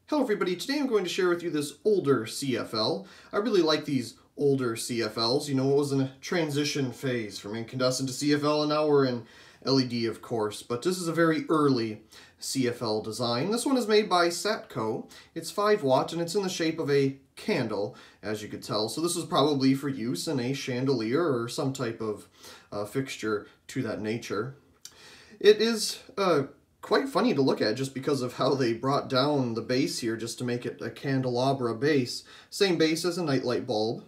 Hello everybody, today I'm going to share with you this older CFL. I really like these older CFLs. You know, it was in a transition phase from incandescent to CFL, and now we're in LED, of course. But this is a very early CFL design. This one is made by Satco. It's 5 watt and it's in the shape of a candle, as you could tell. So this is probably for use in a chandelier or some type of fixture to that nature. It is quite funny to look at just because of how they brought down the base here just to make it a candelabra base. Same base as a nightlight bulb.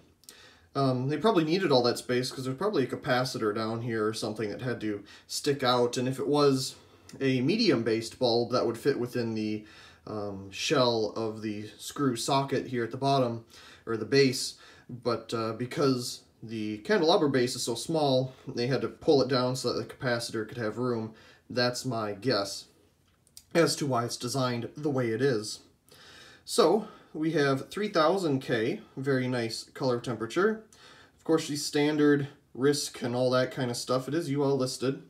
They probably needed all that space because there's probably a capacitor down here or something that had to stick out, and if it was a medium-based bulb, that would fit within the shell of the screw socket here at the bottom, or the base, but because the candelabra base is so small, they had to pull it down so that the capacitor could have room. That's my guess as to why it's designed the way it is. So we have 3000K, very nice color temperature. Of course, the standard risk and all that kind of stuff. It is UL listed.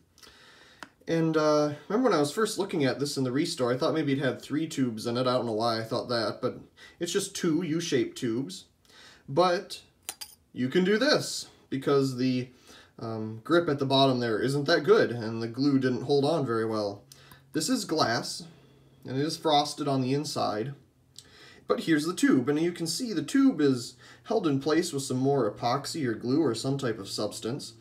And remember when I was first looking at this in the restore, I thought maybe it had 3 tubes in it. I don't know why I thought that, but it's just 2 U-shaped tubes. But you can do this because the grip at the bottom there isn't that good and the glue didn't hold on very well. This is glass and it is frosted on the inside, but here's the tube, and you can see the tube is held in place with some more epoxy or glue or some type of substance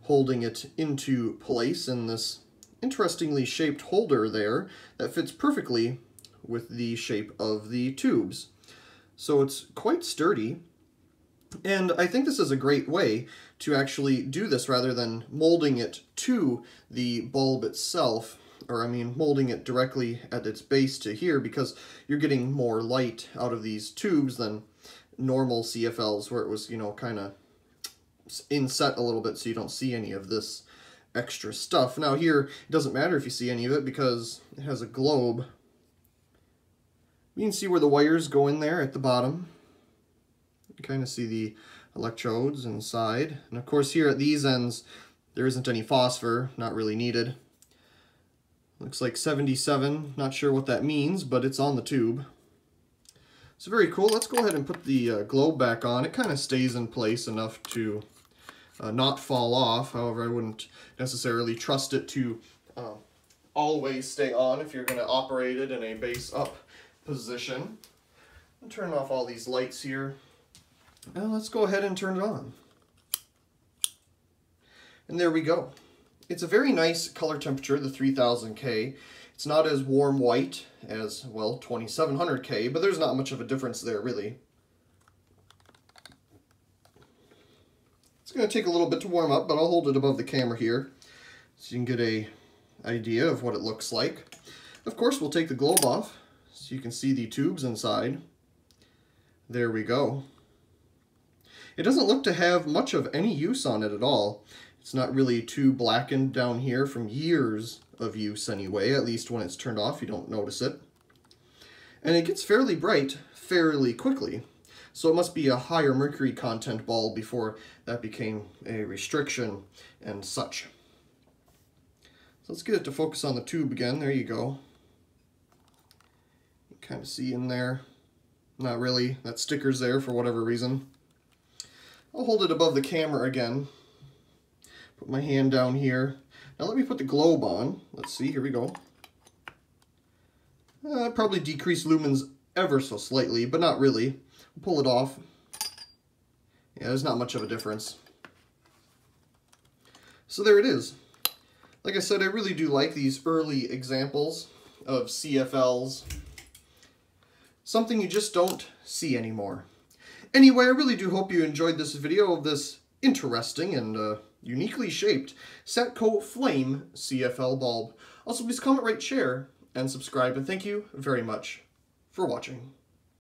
holding it into place in this interestingly shaped holder there that fits perfectly with the shape of the tubes. So it's quite sturdy. And I think this is a great way to actually do this rather than molding it to the bulb itself, or I mean molding it directly at its base to here, because you're getting more light out of these tubes than normal CFLs where it was, you know, kind of inset a little bit so you don't see any of this extra stuff. Now here, it doesn't matter if you see any of it because it has a globe. You can see where the wires go in there at the bottom. You kind of see the electrodes inside, and of course here at these ends there isn't any phosphor, not really needed. Looks like 77, not sure what that means, but it's on the tube. So very cool. Let's go ahead and put the globe back on. It kind of stays in place enough to not fall off. However, I wouldn't necessarily trust it to always stay on if you're going to operate it in a base up position. I'll turn off all these lights here. Now let's go ahead and turn it on. And there we go. It's a very nice color temperature, the 3000K. It's not as warm white as, well, 2700K, but there's not much of a difference there, really. It's going to take a little bit to warm up, but I'll hold it above the camera here so you can get an idea of what it looks like. Of course, we'll take the globe off so you can see the tubes inside. There we go. It doesn't look to have much of any use on it at all. It's not really too blackened down here from years of use anyway, at least when it's turned off you don't notice it. And it gets fairly bright fairly quickly, so it must be a higher mercury content bulb before that became a restriction and such. So let's get it to focus on the tube again. There you go. You can kind of see in there. Not really. That sticker's there for whatever reason. I'll hold it above the camera again. Put my hand down here. Now let me put the globe on. Let's see, here we go. Probably decrease lumens ever so slightly, but not really. Pull it off. Yeah, there's not much of a difference. So there it is. Like I said, I really do like these early examples of CFLs. Something you just don't see anymore. Anyway, I really do hope you enjoyed this video of this interesting and uniquely shaped Satco Flame CFL bulb. Also, please comment, rate, share, and subscribe, and thank you very much for watching.